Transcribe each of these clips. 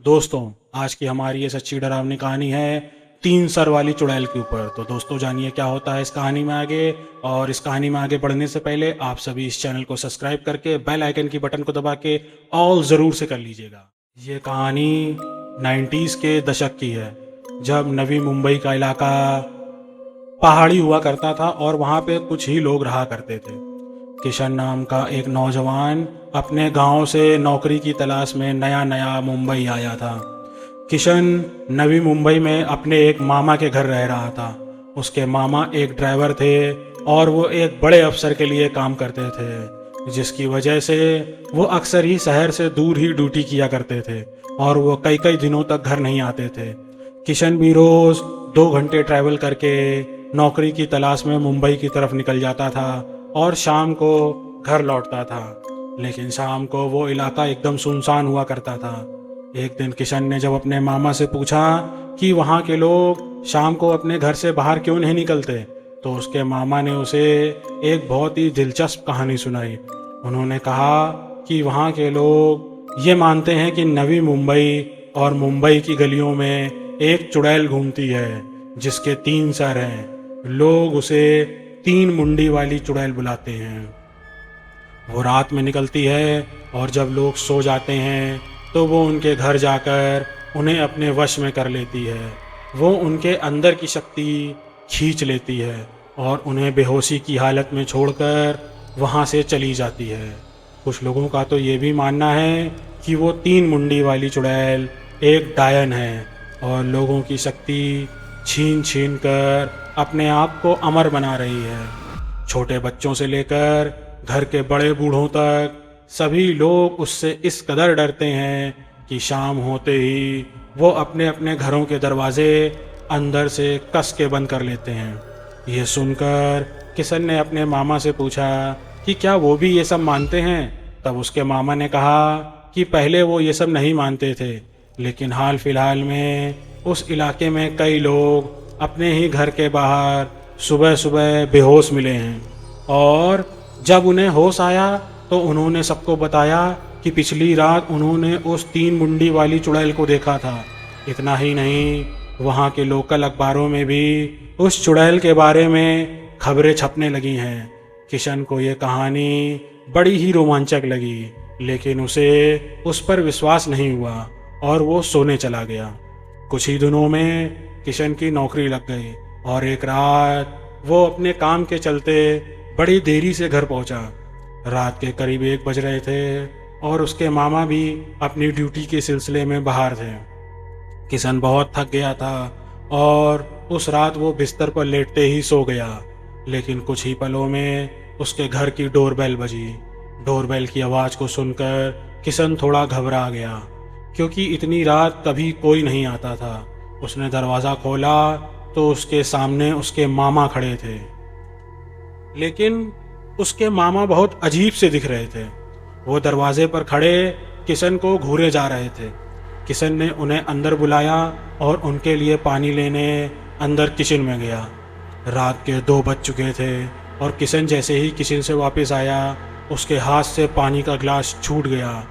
दोस्तों, आज की हमारी ये सच्ची डरावनी कहानी है 3 सर वाली चुड़ैल के ऊपर। तो दोस्तों, जानिए क्या होता है इस कहानी में आगे। और इस कहानी में आगे बढ़ने से पहले आप सभी इस चैनल को सब्सक्राइब करके बेल आइकन की बटन को दबा के ऑल ज़रूर से कर लीजिएगा। ये कहानी 90s के दशक की है, जब नवी मुंबई का इलाका पहाड़ी हुआ करता था और वहाँ पे कुछ ही लोग रहा करते थे। किशन नाम का एक नौजवान अपने गांव से नौकरी की तलाश में नया नया मुंबई आया था। किशन नवी मुंबई में अपने एक मामा के घर रह रहा था। उसके मामा एक ड्राइवर थे और वो एक बड़े अफसर के लिए काम करते थे, जिसकी वजह से वो अक्सर ही शहर से दूर ही ड्यूटी किया करते थे और वो कई कई दिनों तक घर नहीं आते थे। किशन भी रोज़ 2 घंटे ट्रैवल करके नौकरी की तलाश में मुंबई की तरफ निकल जाता था और शाम को घर लौटता था। लेकिन शाम को वो इलाका एकदम सुनसान हुआ करता था। एक दिन किशन ने जब अपने मामा से पूछा कि वहाँ के लोग शाम को अपने घर से बाहर क्यों नहीं निकलते, तो उसके मामा ने उसे एक बहुत ही दिलचस्प कहानी सुनाई। उन्होंने कहा कि वहाँ के लोग ये मानते हैं कि नवी मुंबई और मुंबई की गलियों में एक चुड़ैल घूमती है जिसके 3 सर हैं। लोग उसे 3 मुंडी वाली चुड़ैल बुलाते हैं। वो रात में निकलती है और जब लोग सो जाते हैं तो वो उनके घर जाकर उन्हें अपने वश में कर लेती है। वो उनके अंदर की शक्ति खींच लेती है और उन्हें बेहोशी की हालत में छोड़कर वहाँ से चली जाती है। कुछ लोगों का तो ये भी मानना है कि वो 3 मुंडी वाली चुड़ैल एक डायन है और लोगों की शक्ति छीन छीन कर अपने आप को अमर बना रही है। छोटे बच्चों से लेकर घर के बड़े बूढ़ों तक सभी लोग उससे इस कदर डरते हैं कि शाम होते ही वो अपने अपने घरों के दरवाजे अंदर से कस के बंद कर लेते हैं। ये सुनकर किशन ने अपने मामा से पूछा कि क्या वो भी ये सब मानते हैं। तब उसके मामा ने कहा कि पहले वो ये सब नहीं मानते थे, लेकिन हाल फिलहाल में उस इलाके में कई लोग अपने ही घर के बाहर सुबह सुबह बेहोश मिले हैं और जब उन्हें होश आया तो उन्होंने सबको बताया कि पिछली रात उन्होंने उस 3 मुंडी वाली चुड़ैल को देखा था। इतना ही नहीं, वहाँ के लोकल अखबारों में भी उस चुड़ैल के बारे में खबरें छपने लगी हैं। किशन को ये कहानी बड़ी ही रोमांचक लगी, लेकिन उसे उस पर विश्वास नहीं हुआ और वो सोने चला गया। कुछ ही दिनों में किशन की नौकरी लग गई और एक रात वो अपने काम के चलते बड़ी देरी से घर पहुंचा। रात के करीब 1 बज रहे थे और उसके मामा भी अपनी ड्यूटी के सिलसिले में बाहर थे। किशन बहुत थक गया था और उस रात वो बिस्तर पर लेटते ही सो गया। लेकिन कुछ ही पलों में उसके घर की डोरबेल बजी। डोरबेल की आवाज़ को सुनकर किशन थोड़ा घबरा गया, क्योंकि इतनी रात कभी कोई नहीं आता था। उसने दरवाज़ा खोला तो उसके सामने उसके मामा खड़े थे, लेकिन उसके मामा बहुत अजीब से दिख रहे थे। वो दरवाजे पर खड़े किशन को घूरे जा रहे थे। किशन ने उन्हें अंदर बुलाया और उनके लिए पानी लेने अंदर किचन में गया। रात के 2 बज चुके थे और किशन जैसे ही किचन से वापस आया, उसके हाथ से पानी का गिलास छूट गया।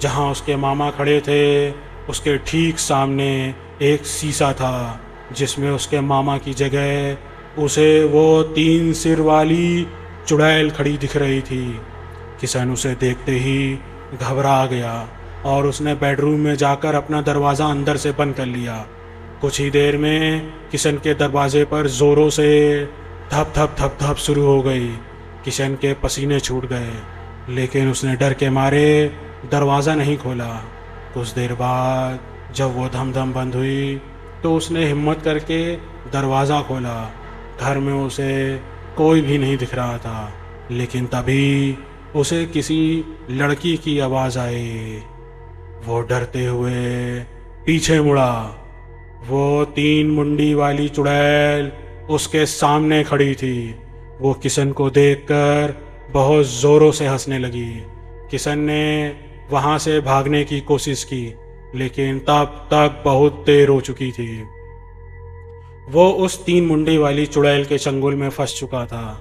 जहाँ उसके मामा खड़े थे उसके ठीक सामने एक शीशा था, जिसमें उसके मामा की जगह उसे वो 3 सिर वाली चुड़ैल खड़ी दिख रही थी। किशन उसे देखते ही घबरा गया और उसने बेडरूम में जाकर अपना दरवाज़ा अंदर से बंद कर लिया। कुछ ही देर में किशन के दरवाजे पर ज़ोरों से धप धप धप धप शुरू हो गई। किशन के पसीने छूट गए, लेकिन उसने डर के मारे दरवाज़ा नहीं खोला। कुछ देर बाद जब वो धम धम बंद हुई तो उसने हिम्मत करके दरवाज़ा खोला। घर में उसे कोई भी नहीं दिख रहा था, लेकिन तभी उसे किसी लड़की की आवाज़ आई। वो डरते हुए पीछे मुड़ा। वो 3 मुंडी वाली चुड़ैल उसके सामने खड़ी थी। वो किशन को देखकर बहुत ज़ोरों से हंसने लगी। किशन ने वहाँ से भागने की कोशिश की, लेकिन तब तक बहुत देर हो चुकी थी। वो उस 3 मुंडी वाली चुड़ैल के चंगुल में फंस चुका था।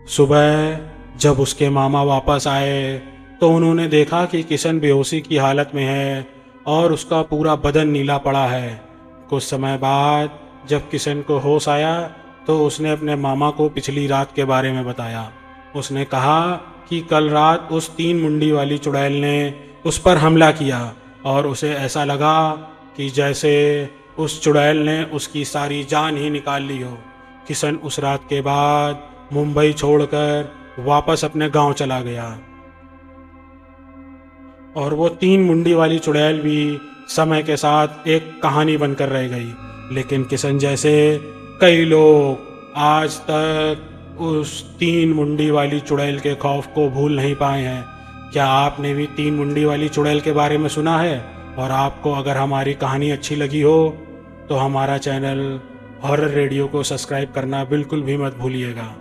सुबह जब उसके मामा वापस आए तो उन्होंने देखा कि किशन बेहोशी की हालत में है और उसका पूरा बदन नीला पड़ा है। कुछ समय बाद जब किशन को होश आया तो उसने अपने मामा को पिछली रात के बारे में बताया। उसने कहा कि कल रात उस 3 मुंडी वाली चुड़ैल ने उस पर हमला किया और उसे ऐसा लगा कि जैसे उस चुड़ैल ने उसकी सारी जान ही निकाल ली हो। किशन उस रात के बाद मुंबई छोड़कर वापस अपने गांव चला गया और वो 3 मुंडी वाली चुड़ैल भी समय के साथ एक कहानी बनकर रह गई। लेकिन किशन जैसे कई लोग आज तक उस 3 मुंडी वाली चुड़ैल के खौफ को भूल नहीं पाए हैं। क्या आपने भी 3 मुंडी वाली चुड़ैल के बारे में सुना है? और आपको अगर हमारी कहानी अच्छी लगी हो तो हमारा चैनल हॉरर रेडियो को सब्सक्राइब करना बिल्कुल भी मत भूलिएगा।